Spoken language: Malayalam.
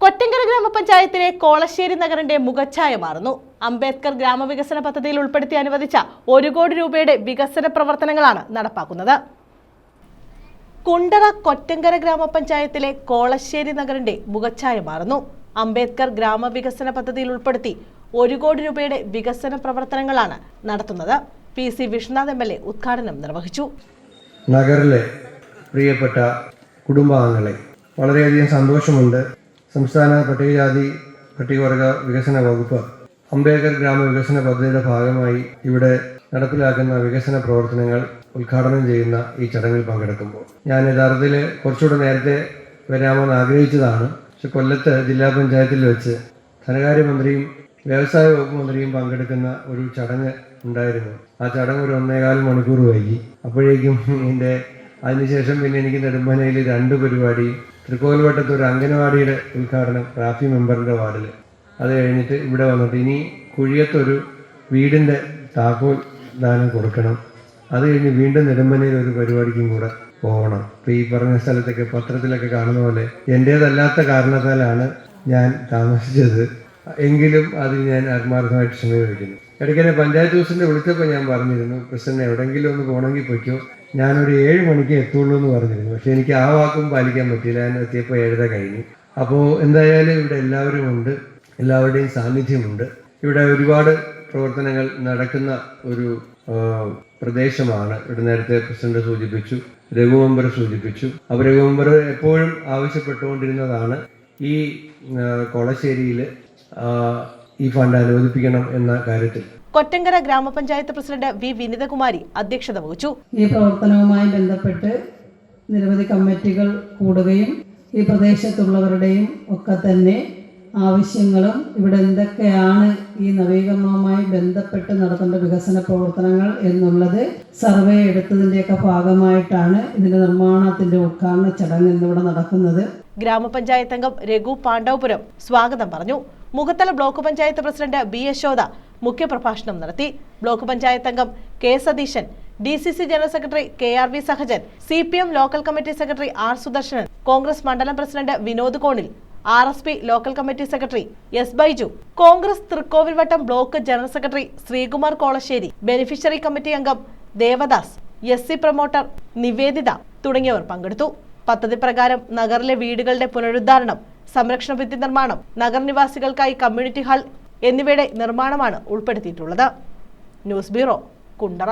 കൊറ്റങ്കര ഗ്രാമപഞ്ചായത്തിലെ കോളശ്ശേരി നഗറിന്റെ മുഖച്ഛായ മാറുന്നു. അംബേദ്കർ ഗ്രാമവികസന പദ്ധതിയിൽ ഉൾപ്പെടുത്തി അനുവദിച്ച 1 കോടി രൂപയുടെ വികസന പ്രവർത്തനങ്ങളാണ് നടപ്പാക്കുന്നത്. കുണ്ടറ കൊറ്റങ്കര ഗ്രാമപഞ്ചായത്തിലെ കോളശ്ശേരി നഗറിന്റെ മുഖച്ഛായ മാറുന്നു. അംബേദ്കർ ഗ്രാമവികസന പദ്ധതിയിൽ ഉൾപ്പെടുത്തി 1 കോടി രൂപയുടെ വികസന പ്രവർത്തനങ്ങളാണ് നടത്തുന്നത്. PC വിഷ്ണുനാഥ് MLA ഉദ്ഘാടനം നിർവഹിച്ചു. നഗറിലെ പ്രിയപ്പെട്ട കുടുംബാംഗങ്ങളെ വളരെയധികം സന്തോഷമുണ്ട്. സംസ്ഥാന പട്ടികജാതി പട്ടികവർഗ വികസന വകുപ്പ് അംബേദ്കർ ഗ്രാമവികസന പദ്ധതിയുടെ ഭാഗമായി ഇവിടെ നടപ്പിലാക്കുന്ന വികസന പ്രവർത്തനങ്ങൾ ഉദ്ഘാടനം ചെയ്യുന്ന ഈ ചടങ്ങിൽ പങ്കെടുക്കുമ്പോൾ ഞാൻ യഥാർത്ഥത്തിൽ കുറച്ചുകൂടെ നേരത്തെ വരാമെന്ന് ആഗ്രഹിച്ചതാണ്. പക്ഷെ കൊല്ലത്ത് ജില്ലാ പഞ്ചായത്തിൽ വെച്ച് ധനകാര്യമന്ത്രിയും വ്യവസായ വകുപ്പ് മന്ത്രിയും പങ്കെടുക്കുന്ന ഒരു ചടങ്ങ് ഉണ്ടായിരുന്നു. ആ ചടങ്ങ് ഒരു 1.25 മണിക്കൂർ വൈകി. അപ്പോഴേക്കും അതിനുശേഷം പിന്നെ എനിക്ക് നെടുമ്പനയിൽ 2 പരിപാടി, തൃക്കോൽവട്ടത്ത് ഒരു അംഗനവാടിയുടെ ഉദ്ഘാടനം റാഫി മെമ്പറിൻ്റെ വാർഡിൽ, അത് കഴിഞ്ഞിട്ട് ഇവിടെ വന്നിട്ട് ഇനി കുഴിയത്തൊരു വീടിൻ്റെ താക്കോൽ ദാനം കൊടുക്കണം. അത് കഴിഞ്ഞ് വീണ്ടും നെടുമ്പനയിൽ ഒരു പരിപാടിക്കും കൂടെ പോകണം. ഇപ്പോൾ ഈ പറഞ്ഞ സ്ഥലത്തൊക്കെ പത്രത്തിലൊക്കെ കാണുന്ന പോലെ എൻ്റേതല്ലാത്ത കാരണത്താലാണ് ഞാൻ താമസിച്ചത്. എങ്കിലും അതിൽ ഞാൻ ആത്മാർത്ഥമായിട്ട് സമീപിക്കുന്നു. ഇടയ്ക്ക് പഞ്ചായത്ത് ദിവസത്തിൻ്റെ വിളിച്ചപ്പോൾ ഞാൻ പറഞ്ഞിരുന്നു, പ്രസിഡന്റ് എവിടെയെങ്കിലും ഒന്ന് പോകണമെങ്കിൽ പൊയ്ക്കോ, ഞാനൊരു 7 മണിക്ക് എത്തുള്ളൂ എന്ന് പറഞ്ഞിരുന്നു. പക്ഷെ എനിക്ക് ആ വാക്കും പാലിക്കാൻ പറ്റിയില്ല. ഞാൻ എത്തിയപ്പോൾ 7:30 കഴിഞ്ഞു. അപ്പോൾ എന്തായാലും ഇവിടെ എല്ലാവരും ഉണ്ട്, എല്ലാവരുടെയും സാന്നിധ്യമുണ്ട്. ഇവിടെ ഒരുപാട് പ്രവർത്തനങ്ങൾ നടക്കുന്ന ഒരു പ്രദേശമാണ്. ഇവിടെ നേരത്തെ പ്രസിഡന്റ് സൂചിപ്പിച്ചു, രഘു മെമ്പർ സൂചിപ്പിച്ചു. അപ്പോൾ രഘു മെമ്പർ എപ്പോഴും ആവശ്യപ്പെട്ടുകൊണ്ടിരുന്നതാണ് ഈ കോളശ്ശേരിയിൽ ഈ ഫണ്ട് അനുവദിപ്പിക്കണം എന്ന കാര്യത്തിൽ. കൊറ്റങ്കര ഗ്രാമപഞ്ചായത്ത് പ്രസിഡന്റ് V. വിനിതകുമാരി അധ്യക്ഷത വഹിച്ചു. ഈ പ്രവർത്തനവുമായി ബന്ധപ്പെട്ട് നിരവധി കമ്മിറ്റികൾ കൂടുകയും ഈ പ്രദേശത്തുള്ളവരുടെയും ഒക്കെ തന്നെ ആവശ്യങ്ങളും ഇവിടെ എന്തൊക്കെയാണ് ഈ നവീകരണവുമായി ബന്ധപ്പെട്ട് നടത്തേണ്ട വികസന പ്രവർത്തനങ്ങൾ എന്നുള്ളത് സർവേ എടുത്തതിൻ്റെയൊക്കെ ഭാഗമായിട്ടാണ് ഇതിന്റെ നിർമ്മാണത്തിന്റെ ഉദ്ഘാടന ചടങ്ങ് ഇന്നിവിടെ നടക്കുന്നത്. ഗ്രാമപഞ്ചായത്ത് അംഗം രഘു പാണ്ഡവപുരം സ്വാഗതം പറഞ്ഞു. Mukhathala block panchayat president B. Yashoda മുഖ്യപ്രഭാഷണം നടത്തി. ബ്ലോക്ക് പഞ്ചായത്ത് അംഗം K. Satheesan, DCC general secretary KRV Sahajan, CPM local committee secretary R. Sudarsanan, Congress മണ്ഡലം president Vinod Konil, RSP local committee secretary S. Baiju, Congress Thrikkovilvattom block general secretary Sreekumar Kolasseri, beneficiary committee അംഗം ദേവദാസ്, SC പ്രൊമോട്ടർ നിവേദിത തുടങ്ങിയവർ പങ്കെടുത്തു. പദ്ധതി പ്രകാരം നഗറിലെ വീടുകളുടെ പുനരുദ്ധാരണം, സംരക്ഷണ ഭിത്തി നിർമ്മാണം, നഗരനിവാസികൾക്കായി കമ്മ്യൂണിറ്റി ഹാൾ എന്നിവയുടെ നിർമ്മാണമാണ് ഉൾപ്പെടുത്തിയിട്ടുള്ളത്. News bureau, Kundara.